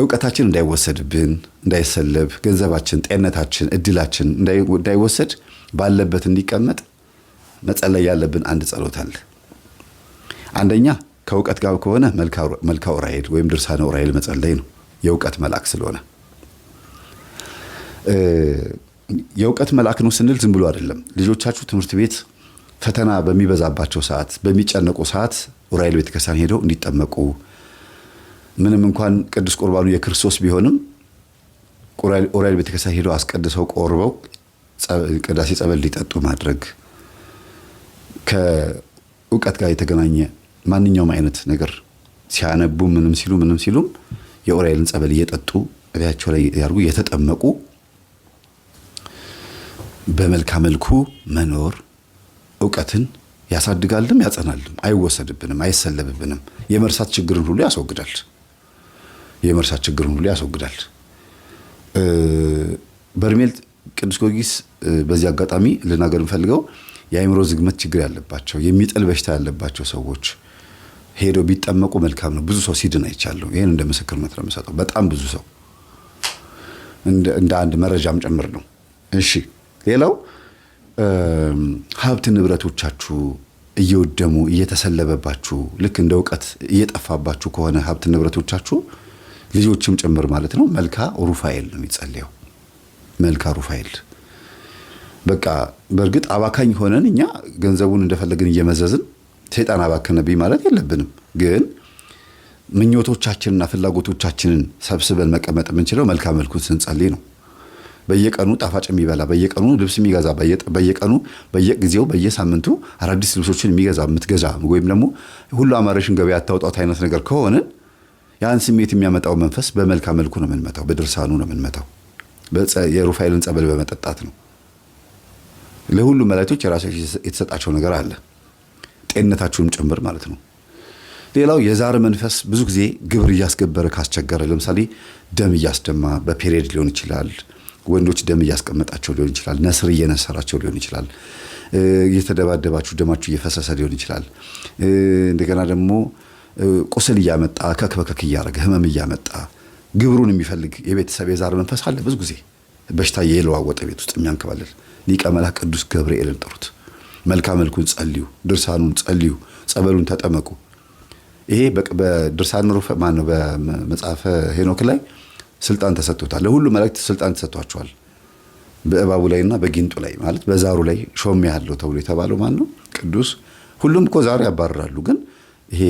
ዕውቀታችን እንዳይወሰድብን እንዳይሰለብ ገንዘባችን ጤንነታችን እድላችን እንዳይወሰድ ባለበት እንዲቀመጥ መጸለይ ያለብን አንድ ጸሎት አለ። አንደኛ ከዕውቀት ጋር ከሆነ መልካ ዑራኤል ወይም ድርሳነ ዑራኤል መጸለይ ነው። የዕውቀት መልአክ ስለሆነ የዕውቀት መልአክ ነው ስንል ዝም ብሎ አይደለም። ልጆቻችሁ ትምህርት ቤት ፈተና በሚበዛባቸው ሰዓት በሚጨነቁ ሰዓት ዑራኤል ቤተክርስቲያን ሄደው እንዲጠመቁ ምንም እንኳን ቅዱስ ቁርባኑ የክርስቶስ ቢሆንም ዑራኤል ቤተክርስቲያን ሄደው አስቀድሰው ቆርበው ቅዳሴ ጸበል ሊጠጡ ማድረግ ከዕውቀት ጋር የተገናኘ ማንኛውም አይነት ነገር ሲያነቡ ምንም ሲሉም የዑራኤልን ጸበል እየጠጡ እቤታቸው ላይ ያርጉ የተጠመቁ በመልካም መልኩ መኖር ዕውቀትን ያሳድጋልም ያጸናልም አይወሰድብንም አይሰለብብንም የመርሳት ችግርን ሁሉ ያስወግዳል። በርሜል ቅዱስ ጊዮርጊስ በዚህ አጋጣሚ ልናገር እንፈልገው የአእምሮ ዝግመት ችግር ያለባቸው የሚጥል በሽታ ያለባቸው ሰዎች ሄደው ቢጠመቁ መልካም ነው። ብዙ ሰው ሲድን አይቻለሁ። ይሄን እንደ ምስክርነት ነው የምሰጠው። በጣም ብዙ ሰው እንደ አንድ መረጃም ጭምር ነው። እሺ ሌላው ሀብት ንብረቶቻችሁ እየወደሙ እየተሰለበባችሁ ልክ እንደ ዕውቀት እየጠፋባችሁ ከሆነ ሀብት ንብረቶቻችሁ ልጆችም ጭምር ማለት ነው መልካ ሩፋኤል ነው የሚጸልየው። መልካ ሩፋኤል በቃ በእርግጥ አባካኝ ሆነን እኛ ገንዘቡን እንደፈለግን እየመዘዝን ሰይጣን አባከነብኝ ማለት የለብንም። ግን ምኞቶቻችንና ፍላጎቶቻችንን ሰብስበን መቀመጥ የምንችለው መልካም መልኩን ስንጸልይ ነው። በየቀኑ ጣፋጭ የሚበላ በየቀኑ ልብስ የሚገዛ በየቀኑ በየጊዜው በየሳምንቱ አዳዲስ ልብሶችን የምትገዛ ወይም ደግሞ ሁሉ አማረሽን ገበያ አታውጣት አይነት ነገር ከሆነ ያን ስሜት የሚያመጣው መንፈስ በመልካም መልኩ ነው የምንመታው፣ በድርሳኑ ነው የምንመታው፣ የሩፋኤልን ጸበል በመጠጣት ነው። ለሁሉም መላእክቶች የራሳቸው የተሰጣቸው ነገር አለ፣ ጤንነታችሁንም ጭምር ማለት ነው። ሌላው የዛር መንፈስ ብዙ ጊዜ ግብር እያስገበረ ካስቸገረ፣ ለምሳሌ ደም እያስደማ በፔሪየድ ሊሆን ይችላል፣ ወንዶች ደም እያስቀመጣቸው ሊሆን ይችላል፣ ነስር እየነሰራቸው ሊሆን ይችላል፣ እየተደባደባችሁ ደማችሁ እየፈሰሰ ሊሆን ይችላል። እንደገና ደግሞ ቁስል እያመጣ ከክበከክ እያደረገ ህመም እያመጣ ግብሩን የሚፈልግ የቤተሰብ የዛር መንፈስ አለ። ብዙ ጊዜ በሽታ የለዋወጠ ቤት ውስጥ የሚያንከባልል ሊቀ መላእክት ቅዱስ ገብርኤልን ጥሩት፣ መልካም መልኩን ጸልዩ፣ ድርሳኑን ጸልዩ፣ ጸበሉን ተጠመቁ። ይሄ በድርሳን በመጽሐፈ ሄኖክ ላይ ስልጣን ተሰጥቶታል። ለሁሉ መላእክት ስልጣን ተሰጥቷቸዋል። በእባቡ ላይና በጊንጡ ላይ ማለት በዛሩ ላይ ሾም ያለው ተብሎ የተባለው ማን ነው? ቅዱስ። ሁሉም እኮ ዛር ያባርራሉ፣ ግን ይሄ